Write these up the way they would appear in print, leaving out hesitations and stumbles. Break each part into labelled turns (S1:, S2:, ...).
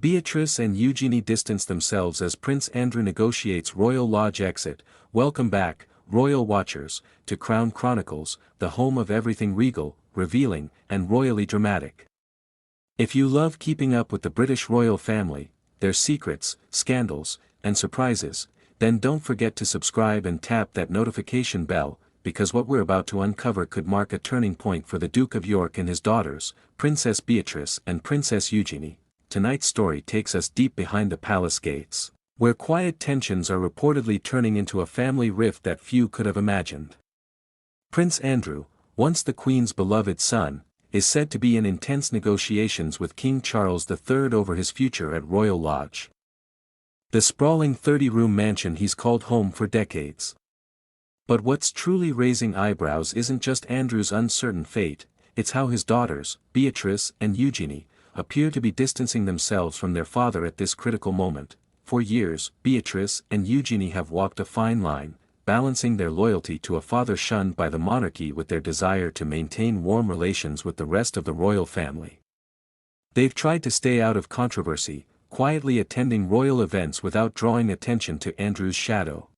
S1: Beatrice and Eugenie distance themselves as Prince Andrew negotiates royal lodge exit. Welcome back, royal watchers, to Crown Chronicles, the home of everything regal, revealing, and royally dramatic. If you love keeping up with the British royal family, their secrets, scandals, and surprises, then don't forget to subscribe and tap that notification bell, because what we're about to uncover could mark a turning point for the Duke of York and his daughters, Princess Beatrice and Princess Eugenie. Tonight's story takes us deep behind the palace gates, where quiet tensions are reportedly turning into a family rift that few could have imagined. Prince Andrew, once the Queen's beloved son, is said to be in intense negotiations with King Charles III over his future at Royal Lodge, the sprawling 30-room mansion he's called home for decades. But what's truly raising eyebrows isn't just Andrew's uncertain fate, it's how his daughters, Beatrice and Eugenie, appear to be distancing themselves from their father at this critical moment. For years, Beatrice and Eugenie have walked a fine line, balancing their loyalty to a father shunned by the monarchy with their desire to maintain warm relations with the rest of the royal family. They've tried to stay out of controversy, quietly attending royal events without drawing attention to Andrew's shadow.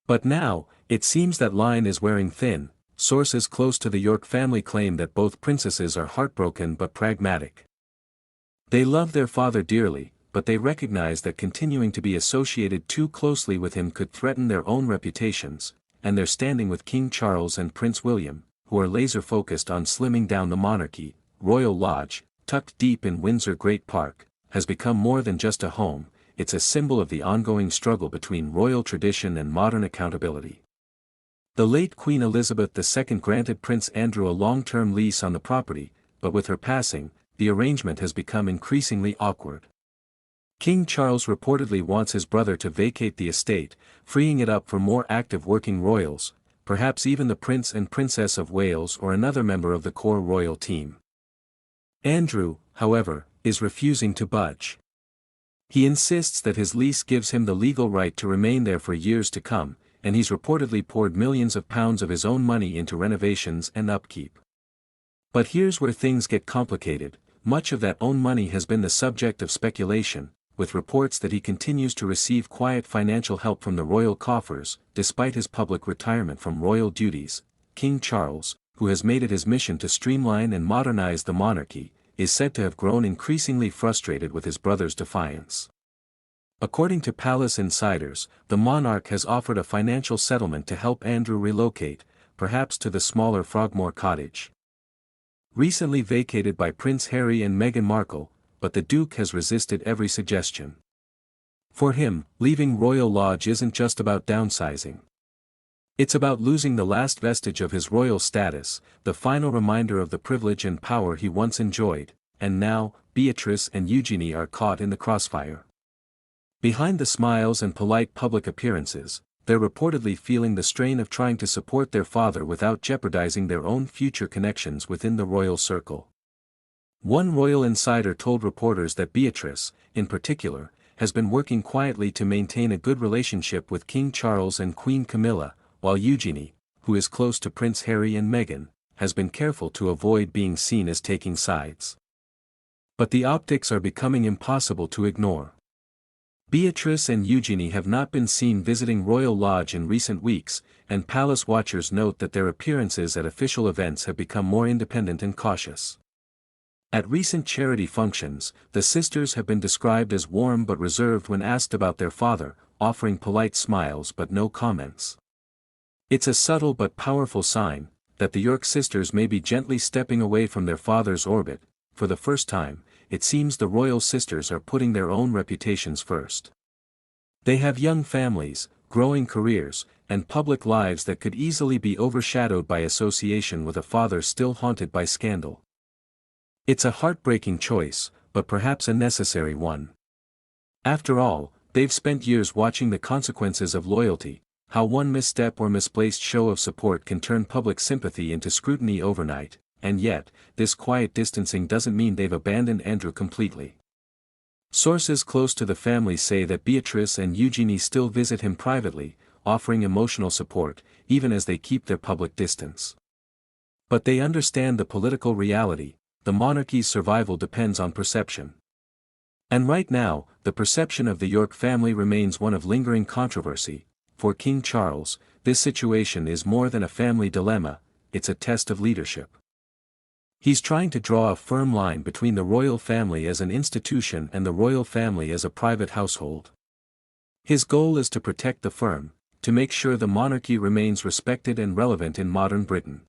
S1: But now, it seems that line is wearing thin. Sources close to the York family claim that both princesses are heartbroken but pragmatic. They love their father dearly, but they recognize that continuing to be associated too closely with him could threaten their own reputations, and their standing with King Charles and Prince William, who are laser-focused on slimming down the monarchy. Royal Lodge, tucked deep in Windsor Great Park, has become more than just a home, it's a symbol of the ongoing struggle between royal tradition and modern accountability. The late Queen Elizabeth II granted Prince Andrew a long-term lease on the property, but with her passing, the arrangement has become increasingly awkward. King Charles reportedly wants his brother to vacate the estate, freeing it up for more active working royals, perhaps even the Prince and Princess of Wales or another member of the core royal team. Andrew, however, is refusing to budge. He insists that his lease gives him the legal right to remain there for years to come, and he's reportedly poured millions of pounds of his own money into renovations and upkeep. But here's where things get complicated. Much of that own money has been the subject of speculation, with reports that he continues to receive quiet financial help from the royal coffers. Despite his public retirement from royal duties, King Charles, who has made it his mission to streamline and modernize the monarchy, is said to have grown increasingly frustrated with his brother's defiance. According to palace insiders, the monarch has offered a financial settlement to help Andrew relocate, perhaps to the smaller Frogmore cottage, recently vacated by Prince Harry and Meghan Markle, but the Duke has resisted every suggestion. For him, leaving Royal Lodge isn't just about downsizing. It's about losing the last vestige of his royal status, the final reminder of the privilege and power he once enjoyed, and now, Beatrice and Eugenie are caught in the crossfire. Behind the smiles and polite public appearances, they're reportedly feeling the strain of trying to support their father without jeopardizing their own future connections within the royal circle. One royal insider told reporters that Beatrice, in particular, has been working quietly to maintain a good relationship with King Charles and Queen Camilla, while Eugenie, who is close to Prince Harry and Meghan, has been careful to avoid being seen as taking sides. But the optics are becoming impossible to ignore. Beatrice and Eugenie have not been seen visiting Royal Lodge in recent weeks, and palace watchers note that their appearances at official events have become more independent and cautious. At recent charity functions, the sisters have been described as warm but reserved when asked about their father, offering polite smiles but no comments. It's a subtle but powerful sign that the York sisters may be gently stepping away from their father's orbit. For the first time, it seems the royal sisters are putting their own reputations first. They have young families, growing careers, and public lives that could easily be overshadowed by association with a father still haunted by scandal. It's a heartbreaking choice, but perhaps a necessary one. After all, they've spent years watching the consequences of loyalty, how one misstep or misplaced show of support can turn public sympathy into scrutiny overnight, and yet, this quiet distancing doesn't mean they've abandoned Andrew completely. Sources close to the family say that Beatrice and Eugenie still visit him privately, offering emotional support, even as they keep their public distance. But they understand the political reality. The monarchy's survival depends on perception. And right now, the perception of the York family remains one of lingering controversy. For King Charles, this situation is more than a family dilemma, it's a test of leadership. He's trying to draw a firm line between the royal family as an institution and the royal family as a private household. His goal is to protect the firm, to make sure the monarchy remains respected and relevant in modern Britain.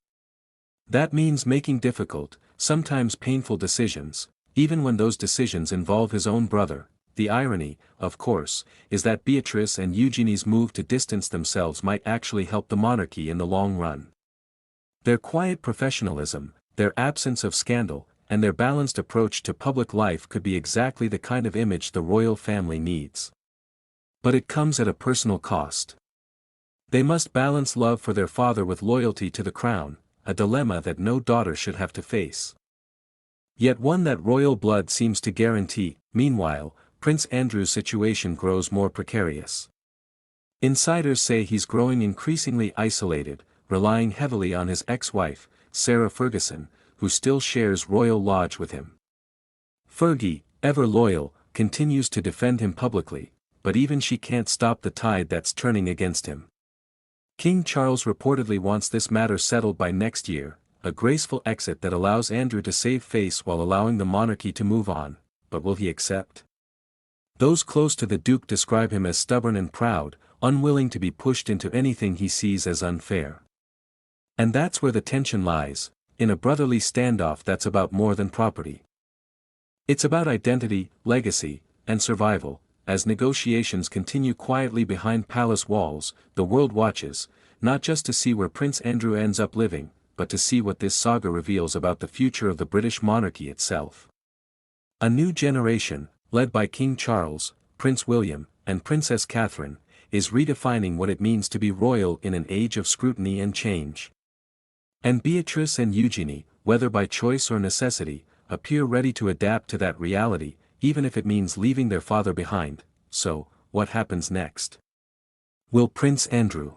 S1: That means making difficult, sometimes painful decisions, even when those decisions involve his own brother. The irony, of course, is that Beatrice and Eugenie's move to distance themselves might actually help the monarchy in the long run. Their quiet professionalism, their absence of scandal, and their balanced approach to public life could be exactly the kind of image the royal family needs. But it comes at a personal cost. They must balance love for their father with loyalty to the crown, a dilemma that no daughter should have to face. Yet one that royal blood seems to guarantee. Meanwhile, Prince Andrew's situation grows more precarious. Insiders say he's growing increasingly isolated, relying heavily on his ex-wife, Sarah Ferguson, who still shares royal lodge with him. Fergie, ever loyal, continues to defend him publicly, but even she can't stop the tide that's turning against him. King Charles reportedly wants this matter settled by next year, a graceful exit that allows Andrew to save face while allowing the monarchy to move on, but will he accept? Those close to the Duke describe him as stubborn and proud, unwilling to be pushed into anything he sees as unfair. And that's where the tension lies, in a brotherly standoff that's about more than property. It's about identity, legacy, and survival. As negotiations continue quietly behind palace walls, the world watches, not just to see where Prince Andrew ends up living, but to see what this saga reveals about the future of the British monarchy itself. A new generation, led by King Charles, Prince William, and Princess Catherine, is redefining what it means to be royal in an age of scrutiny and change. And Beatrice and Eugenie, whether by choice or necessity, appear ready to adapt to that reality, even if it means leaving their father behind. So, what happens next? Will Prince Andrew